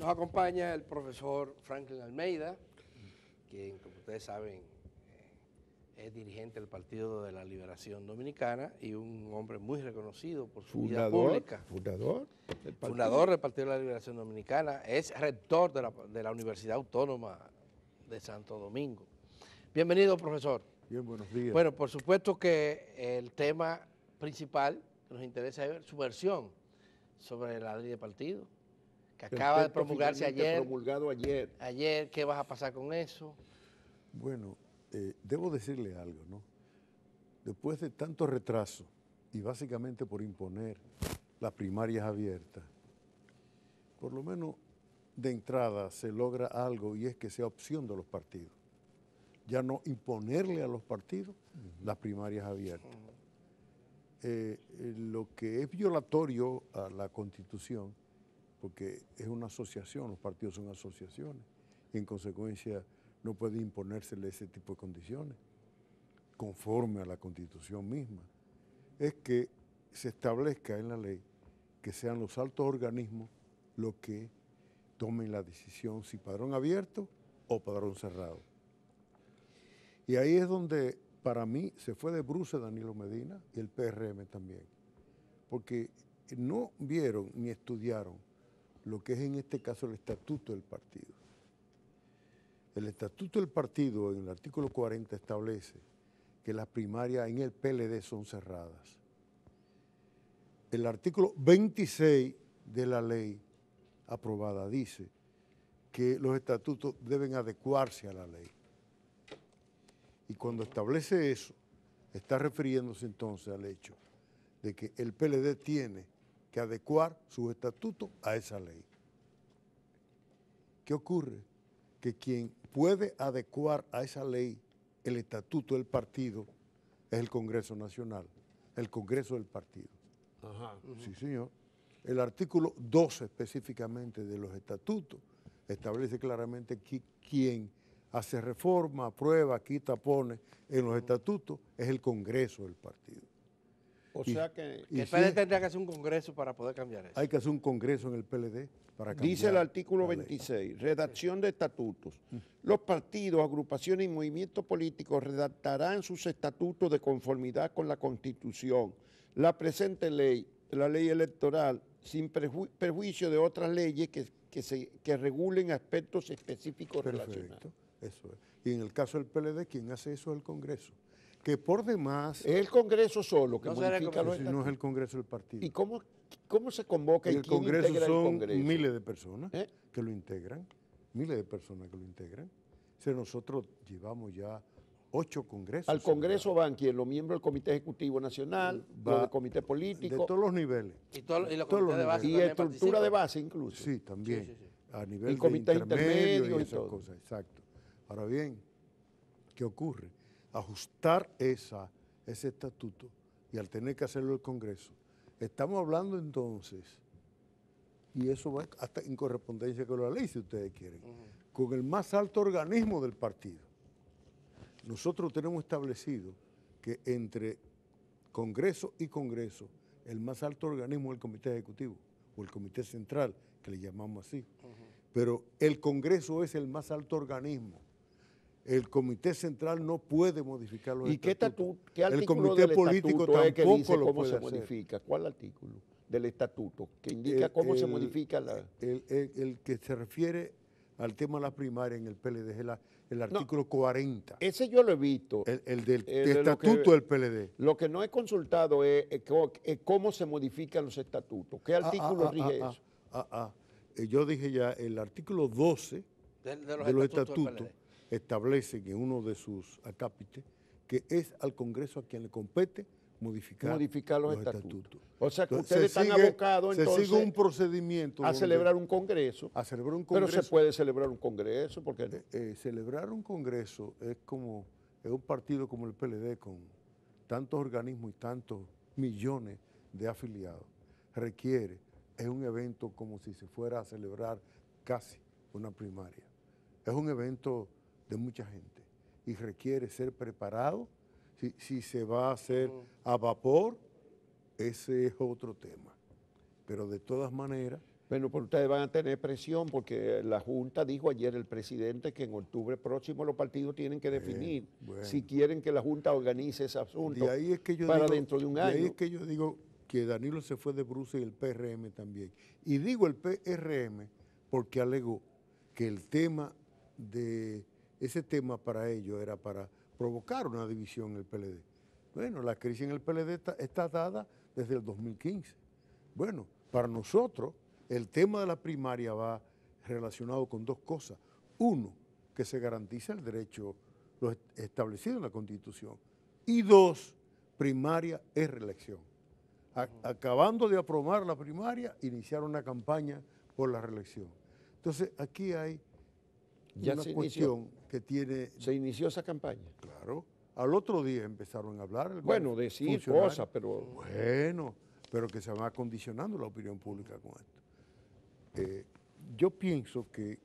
acompaña el profesor Franklin Almeida, quien, como ustedes saben, es dirigente del Partido de la Liberación Dominicana y un hombre muy reconocido por su vida pública. Fundador Fundador del Partido de la Liberación Dominicana, es rector de la Universidad Autónoma de Santo Domingo. Bienvenido, profesor. Bien, buenos días. Bueno, por supuesto que el tema principal que nos interesa es su versión sobre la ley de partido, que acaba de promulgarse ayer. Promulgado ayer. Ayer, ¿qué vas a pasar con eso? Bueno, debo decirle algo, ¿no? Después de tanto retraso, y básicamente por imponer las primarias abiertas, por lo menos de entrada se logra algo, y es que sea opción de los partidos. Ya no imponerle a los partidos las primarias abiertas. Lo que es violatorio a la Constitución, porque es una asociación, los partidos son asociaciones, y en consecuencia no puede imponérsele ese tipo de condiciones, conforme a la Constitución misma, es que se establezca en la ley que sean los altos organismos los que tomen la decisión si padrón abierto o padrón cerrado. Y ahí es donde, para mí, se fue de bruces Danilo Medina y el PRM también, porque no vieron ni estudiaron lo que es en este caso el estatuto del partido. El estatuto del partido, en el artículo 40, establece que las primarias en el PLD son cerradas. El artículo 26 de la ley aprobada dice que los estatutos deben adecuarse a la ley. Y cuando establece eso, está refiriéndose entonces al hecho de que el PLD tiene que adecuar sus estatutos a esa ley. ¿Qué ocurre? Que quien puede adecuar a esa ley el estatuto del partido es el Congreso Nacional, el Congreso del partido. Ajá. Sí, señor. El artículo 12 específicamente de los estatutos establece claramente que quien hace reforma, aprueba, quita, pone en los estatutos es el Congreso del partido. O sea que El PLD tendría que hacer un congreso para poder cambiar eso. Hay que hacer un congreso en el PLD para cambiar. dice el artículo la ley. 26, redacción de estatutos. Los partidos, agrupaciones y movimientos políticos redactarán sus estatutos de conformidad con la Constitución. La presente ley, la ley electoral, sin perjuicio de otras leyes que regulen aspectos específicos relacionados. Perfecto, eso es. Y en el caso del PLD, quien hace eso es el Congreso. Que por demás, Es el Congreso solo que No será el modifica los si no es el Congreso del partido. ¿Y cómo se convoca Y y el quién Congreso integra el son Congreso? miles de personas ¿Eh? que lo integran, miles de personas que lo integran. O sea, nosotros llevamos ya 8 congresos. Al Congreso van quienes, los miembros del Comité Ejecutivo Nacional, los del Comité de Político todos los niveles. Y los todos los comités de base y también estructura participan. de base incluso. Sí, también. Sí, sí, sí. A nivel Y comités de intermedio intermedios y esas todo. cosas, exacto. Ahora bien, ¿qué ocurre? Ajustar ese estatuto, y al tener que hacerlo el Congreso, estamos hablando entonces, y eso va hasta en correspondencia con la ley, si ustedes quieren, con el más alto organismo del partido. Nosotros tenemos establecido que entre Congreso y Congreso, el más alto organismo es el Comité Ejecutivo, o el Comité Central, que le llamamos así. Pero el Congreso es el más alto organismo. El Comité Central no puede modificar los ¿Y qué estatutos. qué El artículo Comité del Político estatuto es que tampoco dice lo cómo puede se hacer. modifica? ¿Cuál artículo del estatuto que indica cómo se modifica la...? El que se refiere al tema de la primaria en el PLD es el artículo 40. Ese yo lo he visto. El del de lo estatuto que- del PLD. Lo que no he consultado es cómo se modifican los estatutos. ¿Qué artículo rige eso? Yo dije ya, el artículo 12 de de los del estatutos PLD. establece que uno de sus acápites que es al Congreso a quien le compete modificar Modificar los estatutos. O sea que ustedes están abocados se entonces sigue un procedimiento a celebrar un congreso. a celebrar un Pero congreso. se puede celebrar un congreso porque Celebrar un congreso es un partido como el PLD con tantos organismos y tantos millones de afiliados. Es un evento como si se fuera a celebrar casi una primaria. Es un evento de mucha gente y requiere ser preparado. Si se va a hacer a vapor, ese es otro tema. Pero de todas maneras, Bueno, pues ustedes van a tener presión porque la Junta dijo ayer el presidente que en octubre próximo los partidos tienen que definir si quieren que la Junta organice ese asunto de ahí es que yo para digo, dentro de un de año. ahí es que yo digo que Danilo se fue de bruces y el PRM también. Y digo el PRM porque alegó que el tema de ese tema para ellos era para provocar una división en el PLD. Bueno, la crisis en el PLD está dada desde el 2015. Bueno, para nosotros el tema de la primaria va relacionado con dos cosas. Uno, que se garantiza el derecho lo establecido en la Constitución. Y dos, primaria es reelección. Acabando de aprobar la primaria, iniciaron una campaña por la reelección. Entonces, aquí hay una cuestión que tiene... ¿Se inició esa campaña? Claro. Al otro día empezaron a hablar. Bueno, decir cosas, pero... Bueno, pero que se va condicionando la opinión pública con esto. Yo pienso que,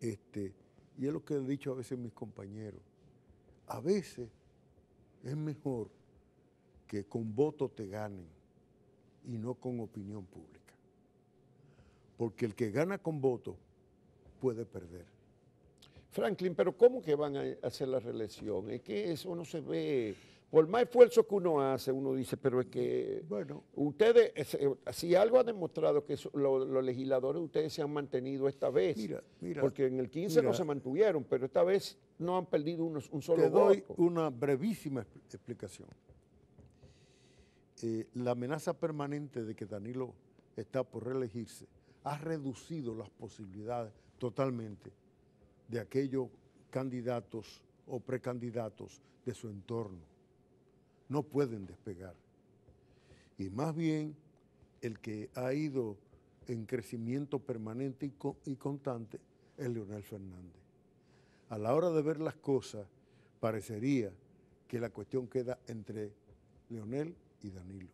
y es lo que he dicho a veces mis compañeros, a veces es mejor que con votos te ganen y no con opinión pública. Porque el que gana con votos puede perder. Franklin, pero ¿cómo que van a hacer la reelección? Es que eso no se ve. Por más esfuerzo que uno hace, uno dice, pero es que bueno, ustedes, si algo ha demostrado que los legisladores, ustedes se han mantenido esta vez, porque en el 15 no se mantuvieron, pero esta vez no han perdido un solo voto. Te doy una brevísima explicación. La amenaza permanente de que Danilo está por reelegirse ha reducido las posibilidades totalmente de aquellos candidatos o precandidatos de su entorno. No pueden despegar. Y más bien, el que ha ido en crecimiento permanente y constante es Leonel Fernández. A la hora de ver las cosas, parecería que la cuestión queda entre Leonel y Danilo.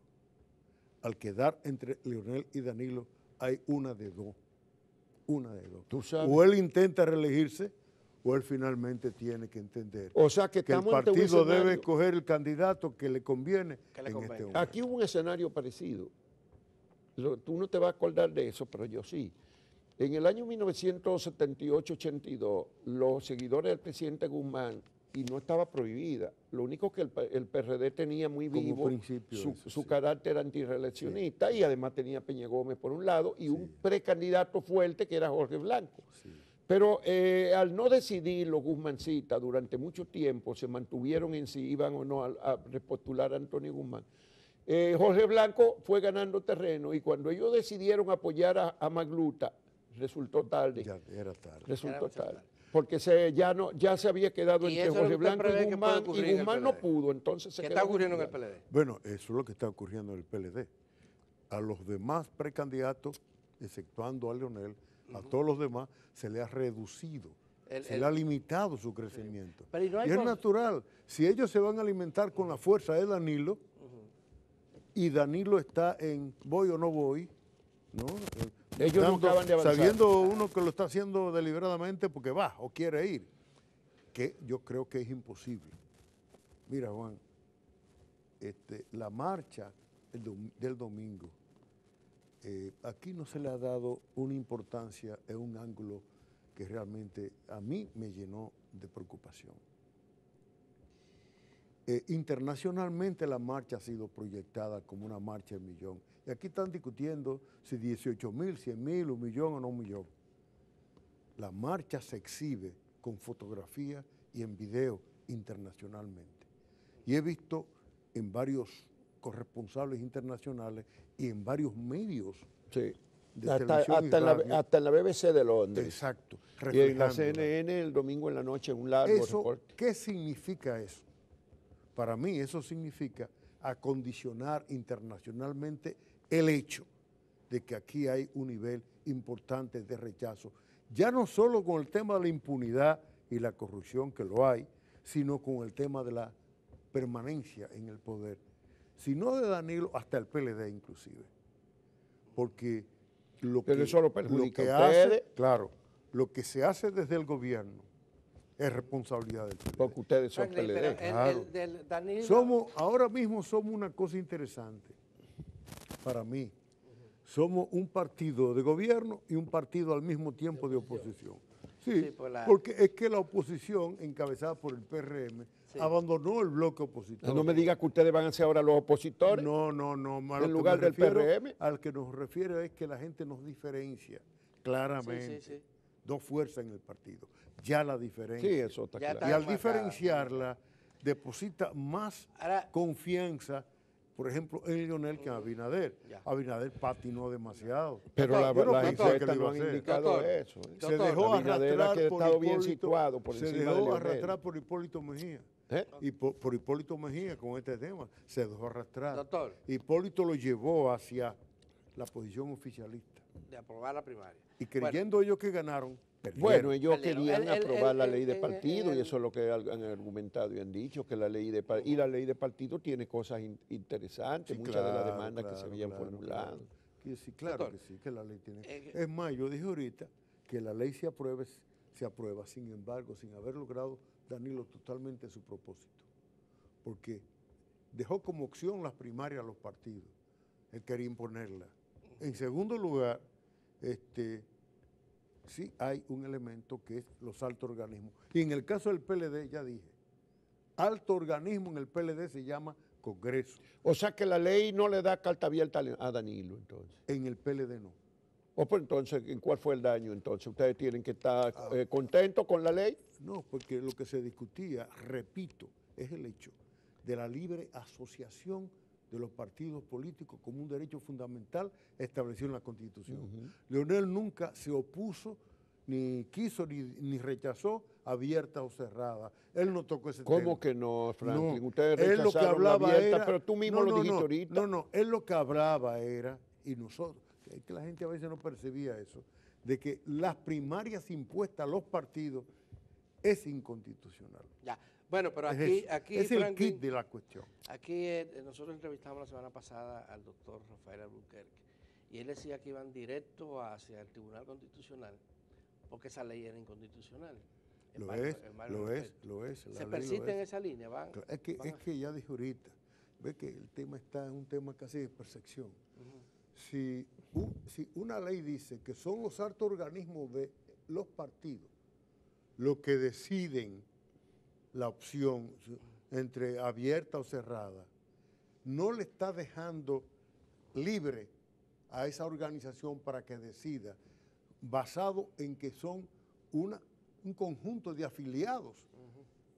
Al quedar entre Leonel y Danilo, hay una de dos. Una de dos. ¿Tú sabes? O él intenta reelegirse, o él finalmente tiene que entender o sea que el partido debe escoger el candidato que le conviene en este momento. Aquí hubo un escenario parecido. Tú no te vas a acordar de eso, pero yo sí. En el año 1978-82, los seguidores del presidente Guzmán, y no estaba prohibida, lo único que el PRD tenía muy vivo su carácter antirreeleccionista, y además tenía Peña Gómez por un lado y un precandidato fuerte que era Jorge Blanco. Sí. Pero al no decidir los guzmancitas durante mucho tiempo, se mantuvieron en si iban o no a repostular a Antonio Guzmán. Jorge Blanco fue ganando terreno y cuando ellos decidieron apoyar a Magluta, resultó tarde. Ya era tarde. Resultó tarde. Porque ya se había quedado entre Jorge Blanco y Guzmán no pudo, entonces se quedó. ¿Qué está ocurriendo en el PLD? Bueno, eso es lo que está ocurriendo en el PLD. A los demás precandidatos, exceptuando a Leonel, a todos los demás se le ha reducido, se le ha limitado su crecimiento. Pero y es natural, si ellos se van a alimentar con la fuerza de Danilo, y Danilo está en voy o no voy, ¿no? Ellos no acaban de avanzar. Sabiendo uno que lo está haciendo deliberadamente porque va o quiere ir, que yo creo que es imposible. Mira, Juan, la marcha del domingo, aquí no se le ha dado una importancia en un ángulo que realmente a mí me llenó de preocupación. Internacionalmente la marcha ha sido proyectada como una marcha del millón. Y aquí están discutiendo si 18.000, 100.000, 1.000.000 o no 1.000.000. La marcha se exhibe con fotografía y en video internacionalmente. Y he visto en varios corresponsales internacionales y en varios medios de televisión y radio. Hasta en la BBC de Londres. Exacto. Y en la CNN el domingo en la noche un largo reporte. ¿Qué significa eso? Para mí eso significa acondicionar internacionalmente el hecho de que aquí hay un nivel importante de rechazo, ya no solo con el tema de la impunidad y la corrupción, que lo hay, sino con el tema de la permanencia en el poder, sino de Danilo hasta el PLD inclusive. Porque lo que hace, claro, lo que se hace desde el gobierno es responsabilidad del PLD. Porque ustedes son PLD. Claro. Ahora mismo somos una cosa interesante para mí. somos un partido de gobierno y un partido al mismo tiempo de oposición. Sí, Sí, pues porque es que la oposición, encabezada por el PRM, Sí. abandonó el bloque opositor. No me diga que ustedes van a ser ahora los opositores. No, a lo en que lugar me del refiero, PRM. Al que nos refiere es que la gente nos diferencia claramente. Sí. Dos fuerzas en el partido. Ya la diferencia. Sí, eso está Ya claro. Y al marcada. diferenciarla, deposita más Ahora- confianza, por ejemplo, en Lionel que en Abinader. Ya. Abinader patinó demasiado. Pero Doctor, las pensé que lo encuestas iba no a han hacer. indicado Doctor, eso. Se Doctor, dejó Abinader ha arrastrar por estado bien Hipólito, situado por se encima de dejó Leonel. arrastrar por Hipólito Mejía. ¿Eh? Y por Hipólito Mejía con este tema, se dejó arrastrar. Doctor. Hipólito lo llevó hacia la posición oficialista. De aprobar la primaria. Y creyendo ellos que ganaron, perdieron. Bueno, ellos Perdieron. querían aprobar la ley de el- partido y el- eso es lo que han argumentado y han dicho, que la ley de y la ley de partido tiene cosas interesantes, Sí, muchas de las claro, demandas que se claro, habían claro, formulado. claro. Sí, claro Doctor, que sí, que la ley tiene. eh, Es más, yo dije ahorita que la ley se aprueba, sin embargo, sin haber logrado Danilo totalmente su propósito. Porque dejó como opción las primarias a los partidos. Él quería imponerla. En segundo lugar, sí hay un elemento que es los altos organismos. Y en el caso del PLD, ya dije, alto organismo en el PLD se llama Congreso. O sea que la ley no le da carta abierta a Danilo entonces. En el PLD no. O pues entonces, ¿en cuál fue el daño entonces? ¿Ustedes tienen que estar contentos con la ley? No, porque lo que se discutía, repito, es el hecho de la libre asociación de los partidos políticos como un derecho fundamental establecido en la Constitución. Leonel nunca se opuso, ni quiso, ni rechazó abierta o cerrada. Él no tocó ese tema. ¿Cómo que no, Franklin? No, Ustedes él lo que rechazaron hablaba la abierta, era, pero tú mismo lo dijiste ahorita. No, él lo que hablaba era, y nosotros, es que la gente a veces no percibía eso, de que las primarias impuestas a los partidos es inconstitucional. Ya. Bueno, pero Es aquí es el Franklin, kit de la cuestión. aquí nosotros entrevistamos la semana pasada al doctor Rafael Albuquerque y él decía que iban directo hacia el Tribunal Constitucional porque esa ley era inconstitucional. en Lo varios- es, en varios lo es, aspectos. lo es. la Se ley lo persiste en es. esa línea, van. Claro, van es a- que ya dije ahorita, ve que el tema está en un tema casi de percepción. Si una ley dice que son los altos organismos de los partidos los que deciden la opción entre abierta o cerrada, no le está dejando libre a esa organización para que decida, basado en que son un conjunto de afiliados,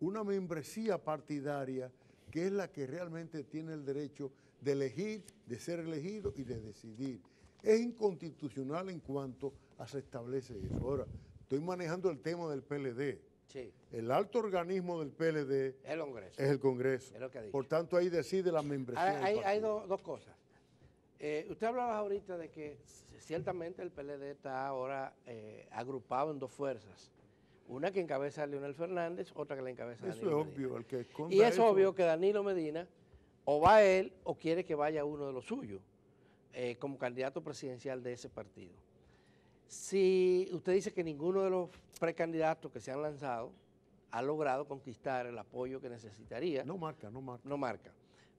una membresía partidaria que es la que realmente tiene el derecho de elegir, de ser elegido y de decidir. Es inconstitucional en cuanto a se establece eso. Ahora, estoy manejando el tema del PLD. Sí, El alto organismo del PLD el Congreso. es el Congreso. Es lo que ha dicho. Por tanto, ahí decide la membresía del Hay partido. dos cosas. Usted hablaba ahorita de que ciertamente el PLD está ahora agrupado en dos fuerzas. Una que encabeza a Leonel Fernández, otra que la encabeza a Eso es Danilo Medina. obvio. El que esconda Y es eso- obvio que Danilo Medina o va él o quiere que vaya uno de los suyos como candidato presidencial de ese partido. Si usted dice que ninguno de los precandidatos que se han lanzado ha logrado conquistar el apoyo que necesitaría, No marca. no marca.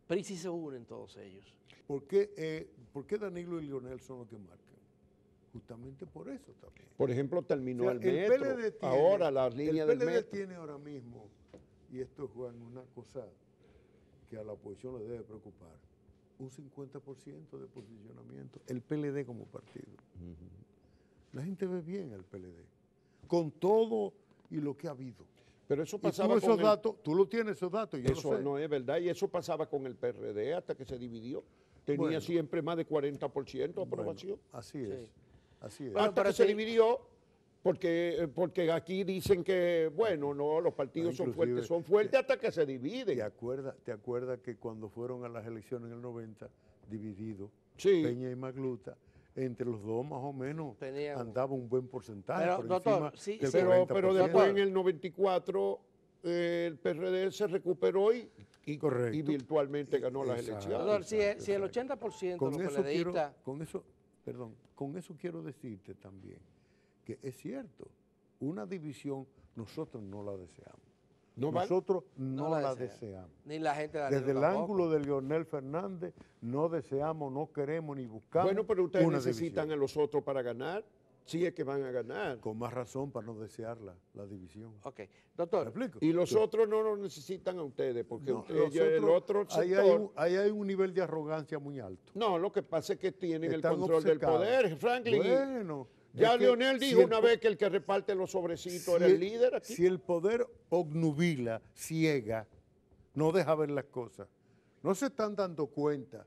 Pero ¿y si se unen todos ellos? ¿Por qué Danilo y Leonel son los que marcan? Justamente por eso también. Por ejemplo, terminó O sea, el metro. PLD tiene- Ahora la línea el del PLD metro. tiene ahora mismo, y esto es, Juan, una cosa que a la oposición le debe preocupar, un 50% de posicionamiento, el PLD como partido. La gente ve bien al PLD, con todo y lo que ha habido. Pero eso Y pasaba tú con esos datos, tú lo tienes esos datos, yo Eso lo sé. no es verdad, y eso pasaba con el PRD hasta que se dividió. Tenía Bueno. siempre más de 40% de aprobación. Bueno, así es, Sí. así es. Bueno, Hasta pero que se sí. dividió, porque aquí dicen que, bueno, no, los partidos No, son fuertes hasta que se dividen. ¿Te acuerdas que cuando fueron a las elecciones en el 90, divididos, Sí. Peña y Magluta, entre los dos más o menos Tenían- andaba un buen porcentaje, Pero, por doctor, encima sí, del sí. Pero 40%. después en el 94 el PRD se recuperó Correcto. y virtualmente ganó las Exacto. elecciones. Doctor, si el exacto. 80% de Con los eso, quiero, PLDistas... con eso quiero decirte también que es cierto, una división nosotros no la deseamos. No van. Nosotros No no la la desean. deseamos. Ni la gente de Desde el tampoco. ángulo de Leonel Fernández, no deseamos, no queremos ni buscamos Bueno, pero ustedes una necesitan división. a los otros para ganar. Sí es que van a ganar. Con más razón para no desear la división. Ok. ¿Me Doctor, explico? Y los otros no lo necesitan a ustedes, porque No, el otro ahí sector... hay un nivel de arrogancia muy alto. No, lo que pasa es que tienen el Están control del obcecados. poder, Franklin. Bueno, Ya es que Leonel si dijo el una po- vez que el que reparte los sobrecitos si era el el- líder aquí. Si el poder obnubila, ciega, no deja ver las cosas. No se están dando cuenta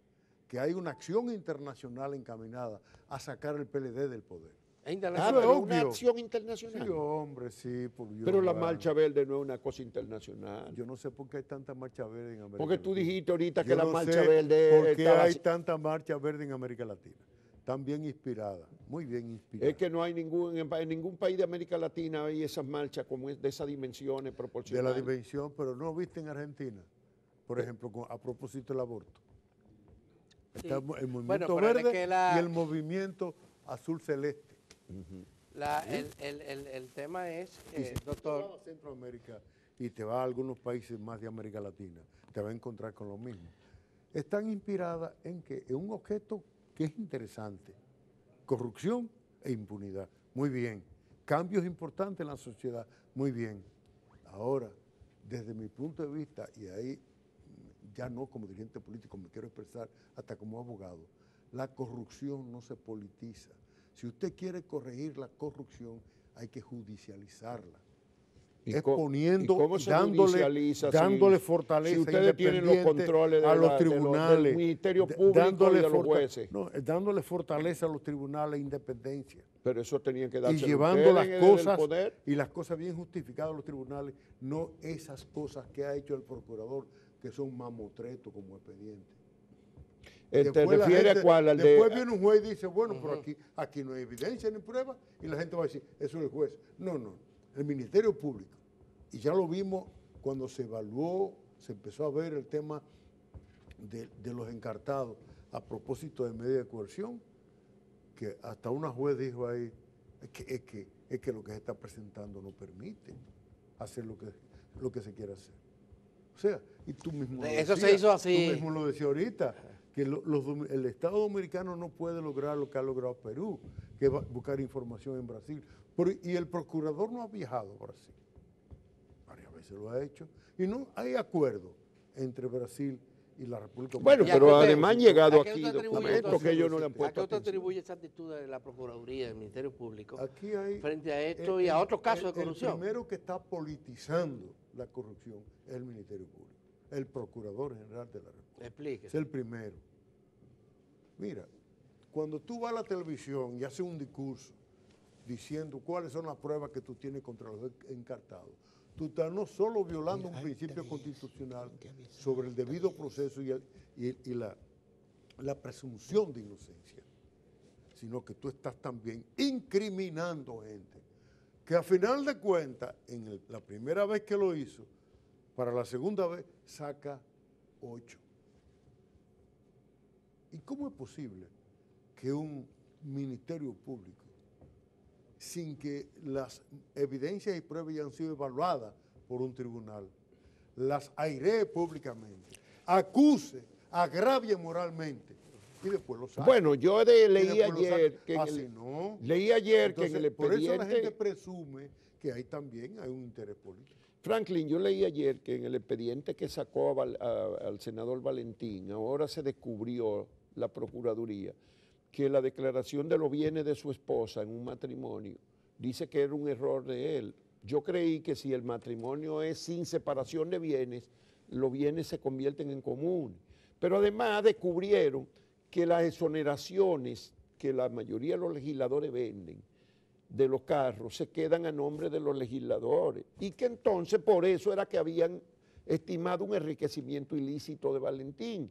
que hay una acción internacional encaminada a sacar el PLD del poder. es Ah, internacional. pero es una obvio. acción Sí, internacional. hombre, sí. Por Dios, Pero la bueno. marcha verde no es una cosa internacional. Yo no sé por qué hay tanta marcha verde en América Porque tú Latina. dijiste ahorita que Yo la no marcha sé verde ¿por qué estaba hay así. tanta marcha verde en América Latina? Están bien inspiradas, muy bien inspiradas. Es que no hay en ningún país de América Latina hay esas marchas como de esas dimensiones de la proporcionales. dimensión, pero no viste en Argentina, por ejemplo, a propósito del aborto. Sí. Está el movimiento pero es verde que y el movimiento azul celeste. el tema es, Y si tú doctor, vas a Centroamérica y te vas a algunos países más de América Latina, te vas a encontrar con lo mismo. Están inspiradas en que en un objeto que es interesante, corrupción e impunidad. Muy bien. Cambios importantes en la sociedad. Muy bien. Ahora, desde mi punto de vista, y ahí ya no como dirigente político, me quiero expresar hasta como abogado, la corrupción no se politiza. Si usted quiere corregir la corrupción, hay que judicializarla. ¿Y Es ¿y cómo se judicializa dándole si fortaleza ustedes tienen los independiente controles a los del tribunales, Ministerio Público y de los jueces? No, dándole fortaleza a los tribunales e independencia. Pero eso tenían que Y darse llevando las del cosas poder. y las cosas bien justificadas a los tribunales, no esas cosas que ha hecho el procurador que son mamotretos como expediente. ¿Te Después la refieres a gente- cuál? Al después de, viene un juez y dice, bueno, pero aquí no hay evidencia ni prueba, y la gente va a decir, eso es el juez. No, no, el Ministerio Público. Y ya lo vimos cuando se evaluó, se empezó a ver el tema de los encartados a propósito de medida de coerción, que hasta una juez dijo ahí, es que lo que se está presentando no permite hacer lo que se quiere hacer. O sea, y tú mismo lo Eso se decías, hizo así. Tú mismo lo decías ahorita, que el Estado dominicano no puede lograr lo que ha logrado Perú, que es buscar información en Brasil. Y el procurador no ha viajado a Brasil. Varias veces lo ha hecho. Y no hay acuerdo entre Brasil y la República Bueno, ¿Y a pero qué usted- además han llegado a qué aquí usted atribuye documentos entonces- que ellos no le han ¿A puesto qué usted atención. atribuye esa actitud de la Procuraduría, del Ministerio Público, Aquí hay, frente a esto y a otros casos de corrupción? El primero que está politizando la corrupción es el Ministerio Público, el Procurador General de la República. Es Explíquese. el primero. Mira, cuando tú vas a la televisión y haces un discurso diciendo cuáles son las pruebas que tú tienes contra los encartados, tú estás no solo violando un principio constitucional sobre el debido proceso y la presunción de inocencia, sino que tú estás también incriminando gente que a final de cuentas, la primera vez que lo hizo, para la segunda vez saca 8. ¿Y cómo es posible que un ministerio público, sin que las evidencias y pruebas hayan sido evaluadas por un tribunal, las airee públicamente, acuse, agravie moralmente y después lo saque? Bueno, yo leí ayer que no. leí ayer que en Entonces, el por eso la gente expediente, presume que ahí también hay un interés político. Franklin, yo leí ayer que en el expediente que sacó al senador Valentín, ahora se descubrió la Procuraduría, que la declaración de los bienes de su esposa en un matrimonio dice que era un error de él. Yo creí que si el matrimonio es sin separación de bienes, los bienes se convierten en comunes. Pero además descubrieron que las exoneraciones que la mayoría de los legisladores venden de los carros se quedan a nombre de los legisladores y que entonces por eso era que habían estimado un enriquecimiento ilícito de Valentín.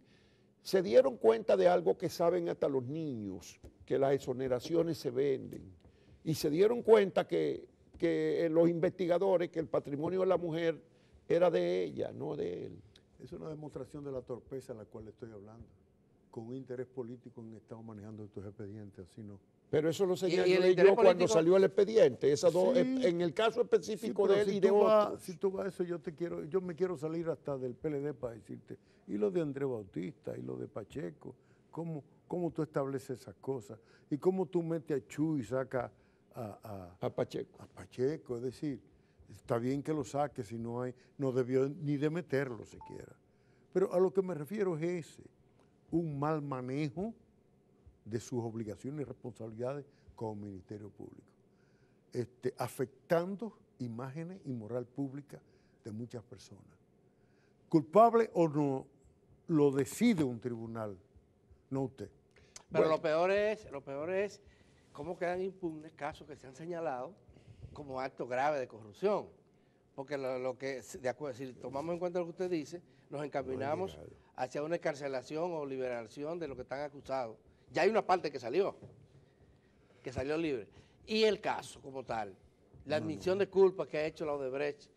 Se dieron cuenta de algo que saben hasta los niños, que las exoneraciones se venden, y se dieron cuenta que los investigadores, que el patrimonio de la mujer era de ella, no de él. Es una demostración de la torpeza en la cual estoy hablando. Con un interés político han estado manejando estos expedientes, así no. Pero eso lo Y el señalé interés yo cuando político- salió el expediente. Esas dos, Sí, en el caso Sí, específico pero de él si y de tú vas- otros. Si tú vas a eso, yo me quiero salir hasta del PLD para decirte, y lo de Andrés Bautista, y lo de Pacheco, cómo tú estableces esas cosas, y cómo tú metes a Chu y sacas A Pacheco. a Pacheco, es decir, está bien que lo saques si no debió ni de meterlo siquiera. Pero a lo que me refiero es ese, un mal manejo de sus obligaciones y responsabilidades como Ministerio Público, afectando imágenes y moral pública de muchas personas. Culpable o no, lo decide un tribunal, no usted. Pero Bueno. lo peor es cómo quedan impunes casos que se han señalado como actos graves de corrupción. Porque lo que, de acuerdo, si tomamos en cuenta lo que usted dice, nos encaminamos hacia una escarcelación o liberación de los que están acusados. Ya hay una parte que salió libre. Y el caso como tal, la admisión de culpa que ha hecho la Odebrecht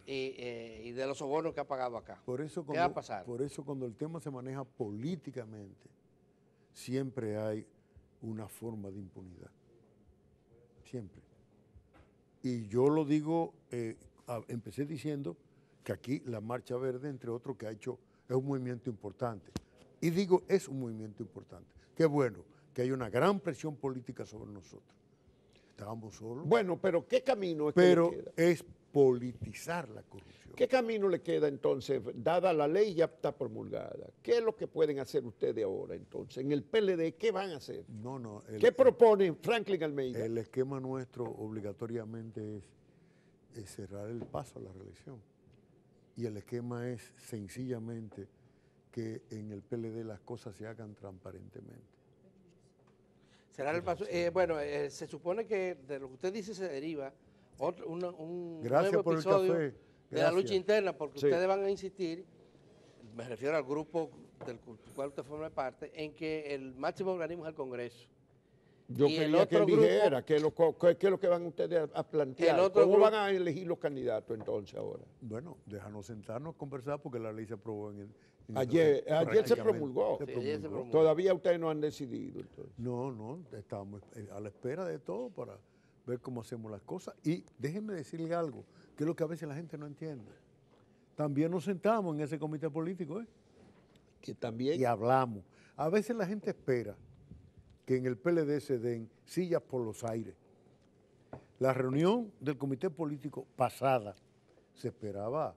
y de los sobornos que ha pagado acá. Por eso ¿Qué va a pasar? Por eso cuando el tema se maneja políticamente, siempre hay una forma de impunidad. Siempre. Y yo lo digo, empecé diciendo que aquí la Marcha Verde, entre otros, que ha hecho, es un movimiento importante. Y digo, es un movimiento importante. Qué bueno que hay una gran presión política sobre nosotros. Estábamos solos. Bueno, pero ¿qué camino es que Pero le queda? es politizar la corrupción. ¿Qué camino le queda entonces, dada la ley ya está promulgada? ¿Qué es lo que pueden hacer ustedes ahora entonces? En el PLD, ¿qué van a hacer? No, ¿Qué propone Franklin Almeida? el esquema nuestro obligatoriamente es cerrar el paso a la reelección. Y el esquema es sencillamente que en el PLD las cosas se hagan transparentemente. Será el paso. Se supone que de lo que usted dice se deriva un Gracias nuevo por el episodio café. de la Gracias. lucha interna, porque Sí. ustedes van a insistir, me refiero al grupo del cual usted forma parte, en que el máximo organismo es el Congreso. Yo y el quería que él otro grupo- dijera qué es lo que van ustedes a plantear. El otro ¿Cómo grupo- van a elegir los candidatos entonces ahora? Bueno, déjanos sentarnos, conversar, porque la ley se aprobó en Ayer se prácticamente promulgó. Sí, ayer se promulgó. Todavía ustedes no han decidido. Entonces. No, estamos a la espera de todo para ver cómo hacemos las cosas. Y déjenme decirle algo, que es lo que a veces la gente no entiende. También nos sentamos en ese comité político, Que también y hablamos. A veces la gente espera que en el PLD se den sillas por los aires. La reunión del comité político pasada se esperaba,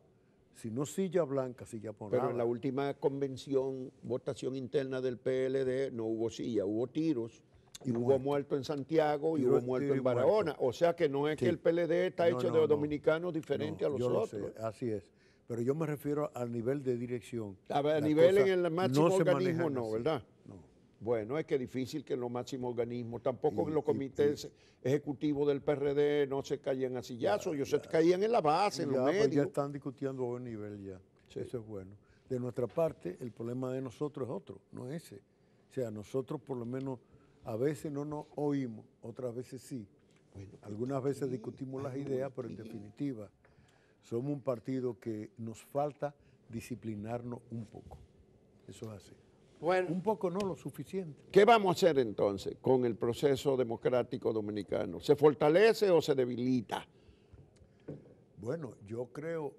si no silla blanca, silla Pero morada. en la última convención, votación interna del PLD, no hubo silla, hubo tiros, y hubo muertos en Santiago y Tiro- hubo muertos tiro y en Barahona. muerto. O sea que no es Sí. que el PLD está No, hecho no, de no. dominicanos diferentes No, a yo los lo otros. sé, así es. Pero yo me refiero al nivel de dirección. A ver, a Las nivel cosas en el máximo se organismo manejan no, así. ¿verdad? No. Bueno, es que es difícil que en los máximos organismos, tampoco Y- en los y- comités ejecutivos del PRD no se caían a sillazos, ellos se caían en la base, en Ya, los pues ya medios. están discutiendo a buen nivel ya. Sí. Eso es bueno. De nuestra parte, el problema de nosotros es otro, no ese. O sea, nosotros por lo menos a veces no nos oímos, otras veces sí. Algunas veces discutimos las ideas, pero en definitiva somos un partido que nos falta disciplinarnos un poco. Eso es así. Bueno, Un poco no, lo suficiente. ¿Qué vamos a hacer entonces con el proceso democrático dominicano? ¿Se fortalece o se debilita? Bueno, yo creo,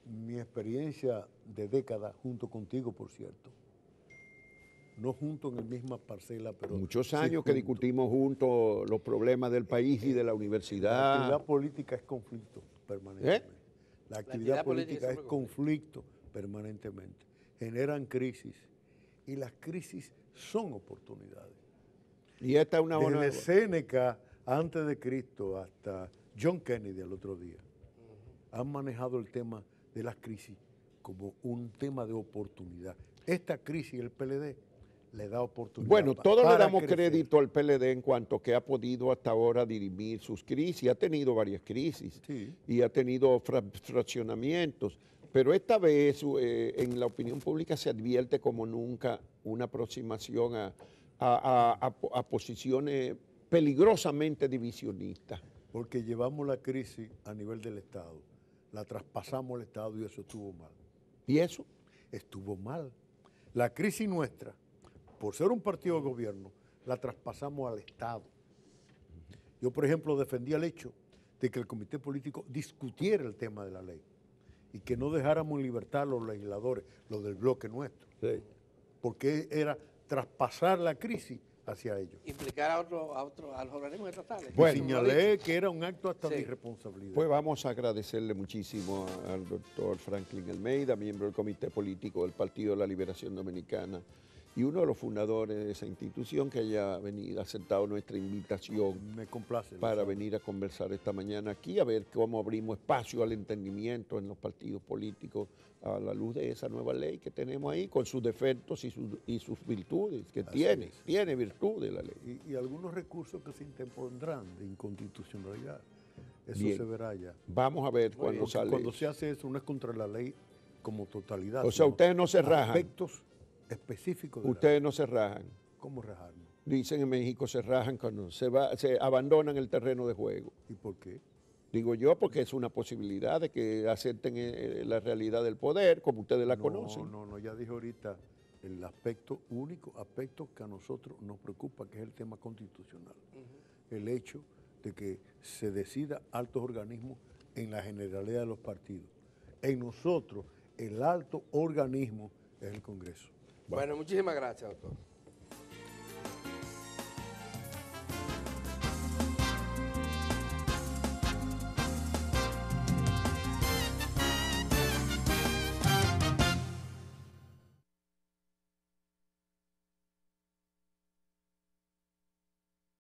mi experiencia de décadas, junto contigo, por cierto, no junto en la misma parcela, pero Muchos sí años que juntos. discutimos juntos los problemas del país y de la La universidad. actividad política es conflicto permanentemente. La actividad actividad política política es siempre es conflicto permanentemente. Generan crisis y las crisis son oportunidades. Y esta es una buena... Desde Séneca, antes de Cristo, hasta John Kennedy el otro día, han manejado el tema de las crisis como un tema de oportunidad. Esta crisis, el PLD, le da oportunidad. Bueno, todos le para damos crecer. crédito al PLD en cuanto que ha podido hasta ahora dirimir sus crisis. Ha tenido varias crisis Sí. y ha tenido fraccionamientos. Pero esta vez en la opinión pública se advierte como nunca una aproximación a posiciones peligrosamente divisionistas. Porque llevamos la crisis a nivel del Estado, la traspasamos al Estado y eso estuvo mal. ¿Y eso? Estuvo mal. La crisis nuestra, por ser un partido de gobierno, la traspasamos al Estado Yo, por ejemplo, defendía el hecho de que el comité político discutiera el tema de la ley y que no dejáramos en libertad a los legisladores, los del bloque nuestro, Sí. porque era traspasar la crisis hacia ellos. Implicar a los organismos estatales. Bueno. Y señalé que era un acto hasta de Sí. irresponsabilidad. Pues vamos a agradecerle muchísimo al doctor Franklin Almeida, miembro del Comité Político del Partido de la Liberación Dominicana y uno de los fundadores de esa institución, que haya venido, aceptado nuestra invitación Me complace. para venir a conversar esta mañana aquí, a ver cómo abrimos espacio al entendimiento en los partidos políticos a la luz de esa nueva ley que tenemos ahí, con sus defectos y sus virtudes, que tiene virtudes la ley. Y algunos recursos que se interpondrán de inconstitucionalidad. Eso Bien. se verá ya. Vamos a ver cuando Porque sale. cuando se hace eso, no es contra la ley como totalidad. O sea, sino ustedes no se rajan. aspectos específicos de la Ustedes ley. no se rajan. ¿Cómo rajarnos? Dicen en México se rajan cuando se abandonan el terreno de juego. ¿Y por qué? Digo yo porque es una posibilidad de que acepten la realidad del poder, como ustedes la conocen. No, ya dije ahorita el único aspecto que a nosotros nos preocupa, que es el tema constitucional. El hecho de que se decida altos organismos en la generalidad de los partidos. En nosotros, el alto organismo es el Congreso. Bueno, muchísimas gracias, doctor.